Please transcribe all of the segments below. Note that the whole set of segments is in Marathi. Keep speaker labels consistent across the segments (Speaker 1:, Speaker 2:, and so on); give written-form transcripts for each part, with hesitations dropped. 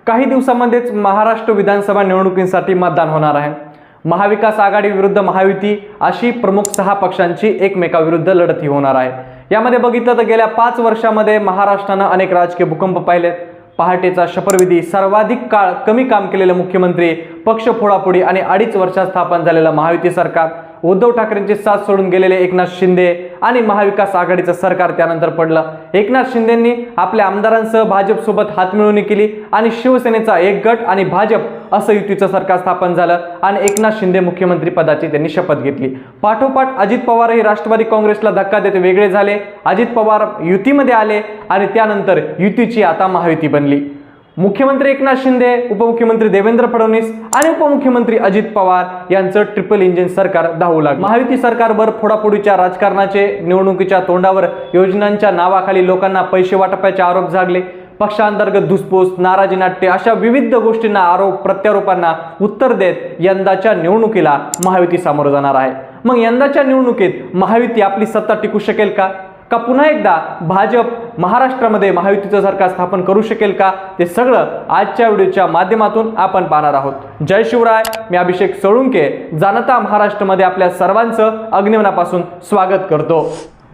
Speaker 1: काही दिवसांमध्येच महाराष्ट्र विधानसभा निवडणुकीसाठी मतदान होणार आहे। महाविकास आघाडी विरुद्ध महायुती अशी प्रमुख 6 पक्षांची एकमेकाविरुद्ध लढत ही होणार आहे। यामध्ये बघितलं तर गेल्या 5 वर्षांमध्ये महाराष्ट्राने अनेक राजकीय भूकंप पाहिलेत। पहाटेचा शपथविधी, सर्वाधिक काळ कमी काम केलेले मुख्यमंत्री, पक्ष फोडाफोडी आणि 2.5 वर्षात स्थापन झालेलं महायुती सरकार, उद्धव ठाकरेंची साथ सोडून गेलेले एकनाथ शिंदे आणि महाविकास आघाडीचं सरकार त्यानंतर पडलं। एकनाथ शिंदेंनी आपल्या आमदारांसह भाजपसोबत हातमिळवणी केली आणि शिवसेनेचा एक गट आणि भाजप असं युतीचं सरकार स्थापन झालं आणि एकनाथ शिंदे मुख्यमंत्री पदाची त्यांनी शपथ घेतली। पाठोपाठ अजित पवारही राष्ट्रवादी काँग्रेसला धक्का देत वेगळे झाले। अजित पवार युतीमध्ये आले आणि त्यानंतर युतीची आता महायुती बनली। मुख्यमंत्री एकनाथ शिंदे, उपमुख्यमंत्री देवेंद्र फडणवीस आणि उपमुख्यमंत्री अजित पवार यांचं ट्रिपल इंजिन सरकार धावू लागलं। महायुती सरकारवर फोडाफोडीच्या राजकारणाचे, निवडणुकीच्या तोंडावर योजनांच्या नावाखाली लोकांना पैसे वाटपाचे आरोप झाले। पक्षांतर्गत धुसफूस, नाराजी नाट्य अशा विविध गोष्टींना, आरोप प्रत्यारोपांना उत्तर देत यंदाच्या निवडणुकीला महायुती सामोरं जाणार आहे। मग यंदाच्या निवडणुकीत महायुती आपली सत्ता टिकू शकेल का पुन्हा एकदा भाजप महाराष्ट्रामध्ये महायुतीचं सरकार स्थापन करू शकेल का, ते सगळं आजच्या व्हिडिओच्या माध्यमातून आपण पाहणार आहोत। जय शिवराय, मी अभिषेक सोळुंके जाणता महाराष्ट्रामध्ये आपल्या सर्वांचं अग्निमनापासून स्वागत करतो।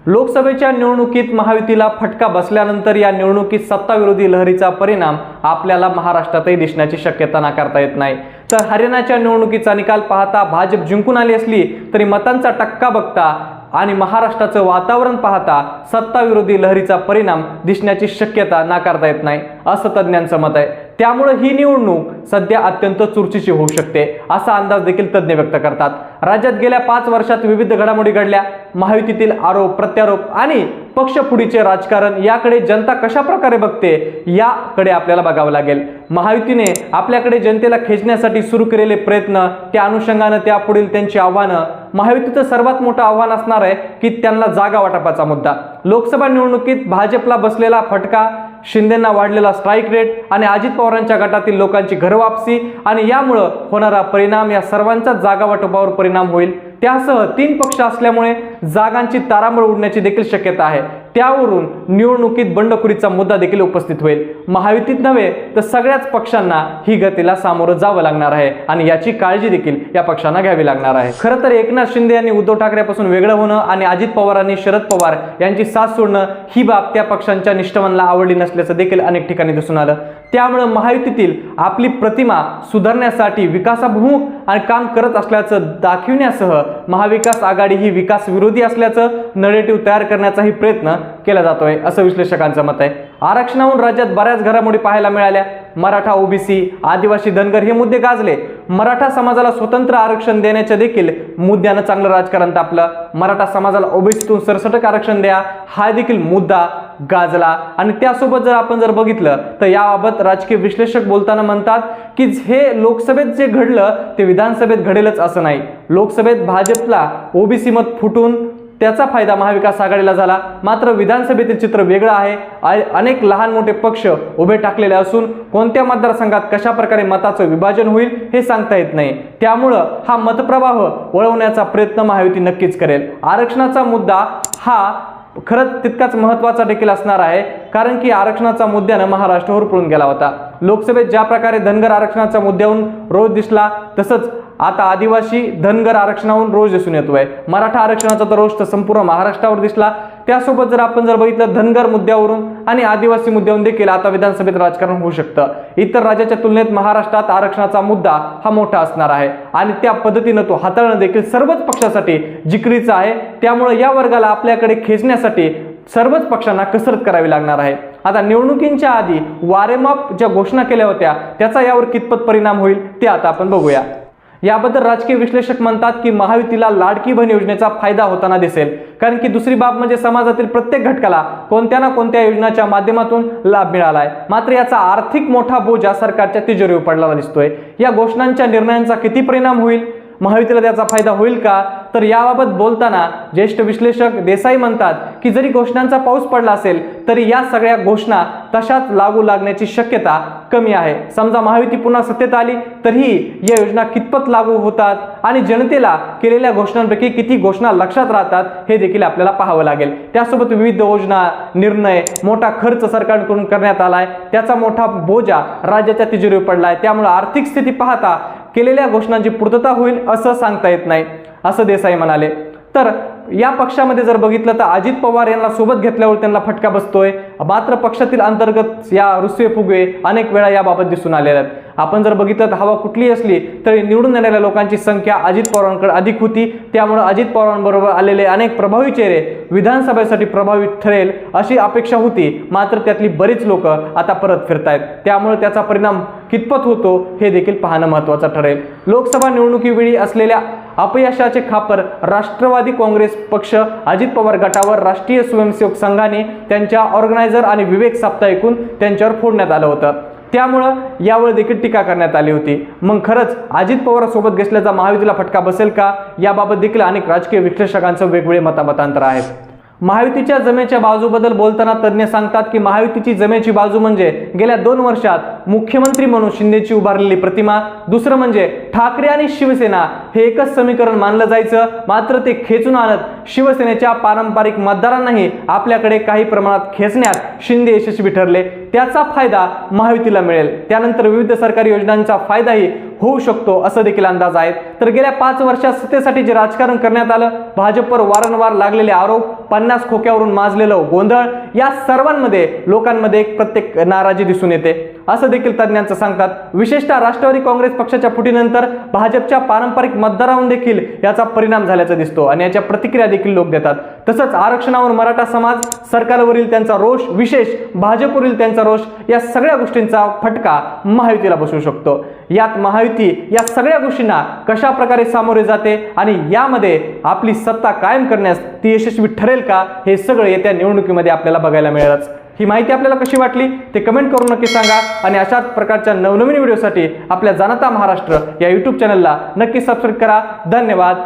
Speaker 1: लोकसभेच्या निवडणुकीत महायुतीला फटका बसल्यानंतर या निवडणुकीत सत्ताविरोधी लहरीचा परिणाम आपल्याला महाराष्ट्रातही दिसण्याची शक्यता नाकारता येत नाही। तर हरियाणाच्या निवडणुकीचा निकाल पाहता भाजप जिंकून आली असली तरी मतांचा टक्का बघता आणि महाराष्ट्राचं वातावरण पाहता सत्ताविरोधी लहरीचा परिणाम दिसण्याची शक्यता नाकारता येत नाही असं तज्ज्ञांचं मत आहे। त्यामुळे ही निवडणूक सध्या अत्यंत चुरशीची होऊ शकते असा अंदाज देखील तज्ज्ञ व्यक्त करतात। राज्यात गेल्या 5 वर्षात विविध घडामोडी घडल्या। महायुतीतील आरोप प्रत्यारोप आणि पक्षफुटीचे राजकारण याकडे जनता कशा प्रकारे बघते याकडे आपल्याला बघावं लागेल। महायुतीने आपल्याकडे जनतेला खेचण्यासाठी सुरू केलेले प्रयत्न, त्या अनुषंगाने त्यापुढील त्यांची आव्हानं, महायुतीचं सर्वात मोठं आव्हान असणार आहे की त्यांना जागा वाटपाचा मुद्दा। लोकसभा निवडणुकीत भाजपला बसलेला फटका, शिंदेंना वाढलेला स्ट्राईक रेट आणि अजित पवारांच्या गटातील लोकांची घरवापसी आणि यामुळे होणारा परिणाम, या सर्वांचा जागा वाटपावर परिणाम होईल। त्यासह 3 पक्ष असल्यामुळे जागांची तारांबळ उडण्याची देखील शक्यता आहे। त्यावरून निवडणुकीत बंडखोरीचा मुद्दा देखील उपस्थित होईल। महायुतीत नव्हे तर सगळ्याच पक्षांना ही गतीला सामोरं जावं लागणार आहे आणि याची काळजी देखील या पक्षांना घ्यावी लागणार आहे। खरं तर एकनाथ शिंदे यांनी उद्धव ठाकरेपासून वेगळं होणं आणि अजित पवारांनी शरद पवार यांची साथ सोडणं ही बाब त्या पक्षांच्या निष्ठावानाला आवडली नसल्याचं देखील अनेक ठिकाणी दिसून आलं। त्यामुळे महायुतीतील आपली प्रतिमा सुधारण्यासाठी विकासाभिमुख आणि काम करत असल्याचं दाखविण्यासह महाविकास आघाडी ही विकास विरोधी असल्याचं नरेटिव्ह तयार करण्याचाही प्रयत्न केला जातोय असं विश्लेषकांचं मत आहे। आरक्षणावरून राज्यात बऱ्याच घडामोडी पाहायला मिळाल्या। मराठा, ओबीसी, आदिवासी, धनगर हे मुद्दे गाजले। मराठा समाजाला स्वतंत्र आरक्षण देण्याच्या देखील मुद्द्यानं चांगलं राजकारण तापलं। मराठा समाजाला ओबीसीतून सरसकट आरक्षण द्या हा देखील मुद्दा गाजला आणि त्यासोबत जर आपण बघितलं तर याबाबत राजकीय विश्लेषक बोलताना म्हणतात की हे लोकसभेत जे घडलं ते विधानसभेत घडेलच असं नाही। लोकसभेत भाजपला ओबीसी मत फुटून त्याचा फायदा महाविकास आघाडीला झाला, मात्र विधानसभेतील चित्र वेगळं आहे। अनेक लहान मोठे पक्ष उभे टाकलेले असून कोणत्या मतदारसंघात कशा प्रकारे मताचं विभाजन होईल हे सांगता येत नाही। त्यामुळं हा मतप्रवाह वळवण्याचा प्रयत्न महायुती नक्कीच करेल। आरक्षणाचा मुद्दा हा खरंच तितकाच महत्त्वाचा देखील असणार आहे, कारण की आरक्षणाचा मुद्द्यानं महाराष्ट्र होरपळून गेला होता। लोकसभेत ज्या प्रकारे धनगर आरक्षणाच्या मुद्द्यावरून रोज दिसला तसंच आता आदिवासी धनगर आरक्षणावरून रोज दिसून येतोय। मराठा आरक्षणाचा तर रोज तर संपूर्ण महाराष्ट्रावर दिसला। त्यासोबत जर आपण बघितलं धनगर मुद्द्यावरून आणि आदिवासी मुद्द्यावरून देखील आता विधानसभेत राजकारण होऊ शकतं। इतर राज्याच्या तुलनेत महाराष्ट्रात आरक्षणाचा मुद्दा हा मोठा असणार आहे आणि त्या पद्धतीनं तो हाताळणं देखील सर्वच पक्षासाठी जिकरीचं आहे। त्यामुळे या वर्गाला आपल्याकडे खेचण्यासाठी सर्वच पक्षांना कसरत करावी लागणार आहे। आता निवडणुकींच्या आधी वारेमाप ज्या घोषणा केल्या होत्या त्याचा यावर कितपत परिणाम होईल ते आता आपण बघूया। याबद्दल राजकीय विश्लेषक म्हणतात की महायुतीला लाडकी बहीण योजनेचा फायदा होताना दिसेल, कारण की दुसरी बाब म्हणजे समाजातील प्रत्येक घटकाला कोणत्या ना कोणत्या योजनेच्या माध्यमातून लाभ मिळालाय, मात्र याचा आर्थिक मोठा बोजा सरकारच्या तिजोरीवर पडलेला दिसतोय। या घोषणांच्या निर्णयांचा किती परिणाम होईल, महायुतीला त्याचा फायदा होईल का, तर याबाबत बोलताना ज्येष्ठ विश्लेषक देसाई म्हणतात की जरी घोषणांचा पाऊस पडला असेल तरी या सगळ्या घोषणा तशाच लागू लागण्याची शक्यता कमी आहे. समजा महायुती पुन्हा सत्तेत आली तरीही या योजना कितपत लागू होतात आणि जनतेला केलेल्या घोषणांपैकी किती घोषणा लक्षात राहतात हे देखील आपल्याला पाहावं लागेल. त्यासोबत विविध योजना, निर्णय, मोठा खर्च सरकारकडून करण्यात आलाय, त्याचा मोठा बोजा राज्याच्या तिजोरीवर पडलाय. त्यामुळे आर्थिक स्थिती पाहता केलेल्या घोषणांची पूर्तता होईल असं सांगता येत नाही, असं देसाई म्हणाले. तर या पक्षामध्ये जर बघितलं तर अजित पवार यांना सोबत घेतल्यावर त्यांना फटका बसतोय. मात्र पक्षातील अंतर्गत या रुसवे फुगवे अनेक वेळा याबाबत दिसून आलेल्या आहेत. आपण जर बघितलं तर हवा कुठली असली तरी निवडून येणाऱ्या लोकांची संख्या अजित पवारांकडे अधिक होती. त्यामुळे अजित पवारांबरोबर आलेले अनेक प्रभावी चेहरे विधानसभेसाठी प्रभावी ठरेल अशी अपेक्षा होती. मात्र त्यातली बरीच लोक आता परत फिरतायत. त्यामुळे त्याचा परिणाम कितपत होतो हे देखील पाहणं महत्त्वाचं ठरेल. लोकसभा निवडणुकीवेळी असलेल्या अपयशाचे खापर राष्ट्रवादी काँग्रेस पक्ष, अजित पवार गटावर राष्ट्रीय स्वयंसेवक संघाने त्यांच्या ऑर्गनायझर आणि विवेक सप्ताह ऐकून त्यांच्यावर फोडण्यात आलं होतं. त्यामुळं यावेळी देखील टीका करण्यात आली होती. मग खरंच अजित पवारांसोबत घेतल्याचा महायुतीला फटका बसेल का, याबाबत देखील अनेक राजकीय विश्लेषकांचं वेगवेगळे मतांतर आहेत. महायुतीच्या जमेच्या बाजूबद्दल बोलताना तज्ज्ञ सांगतात की महायुतीची जमेची बाजू म्हणजे गेल्या 2 वर्षात मुख्यमंत्री म्हणून शिंदेची उभारलेली प्रतिमा, दुसरं म्हणजे ठाकरे आणि शिवसेना हे एकच समीकरण मानलं जायचं. मात्र ते खेचून आणत शिवसेनेच्या पारंपरिक मतदारांनाही आपल्याकडे काही प्रमाणात खेचण्यात शिंदे यशस्वी ठरले. त्याचा फायदा महायुतीला मिळेल. त्यानंतर विविध सरकारी योजनांचा फायदाही होऊ शकतो असं देखील अंदाज आहेत. तर गेल्या 5 वर्षात सत्तेसाठी जे राजकारण करण्यात आलं, भाजपवर वारंवार लागलेले आरोप, 50 खोक्यावरून माजलेलं गोंधळ, या सर्वांमध्ये लोकांमध्ये एक प्रत्येक नाराजी दिसून येते असं देखील तज्ज्ञांचं सांगतात. विशेषतः राष्ट्रवादी काँग्रेस पक्षाच्या फुटीनंतर भाजपच्या पारंपरिक मतदारांवर देखील याचा परिणाम झाल्याचं दिसतो आणि याच्या प्रतिक्रिया देखील लोक देतात. तसंच आरक्षणावर मराठा समाज, सरकारवरील त्यांचा रोष, विशेष भाजपवरील त्यांचा रोष, या सगळ्या गोष्टींचा फटका महायुतीला बसू शकतो. यात महायुती या सगळ्या गोष्टींना कशा प्रकारे सामोरे जाते आणि यामध्ये आपली सत्ता कायम करण्यास ती यशस्वी ठरेल का, हे सगळं येत्या निवडणुकीमध्ये आपल्याला बघायला मिळेलच. ही माहिती आपल्याला कशी वाटली ते कमेंट करून नक्की सांगा आणि अशाच प्रकारच्या नवनवीन व्हिडिओसाठी आपल्या जाणता महाराष्ट्र या YouTube चॅनलला नक्की सबस्क्राईब करा. धन्यवाद.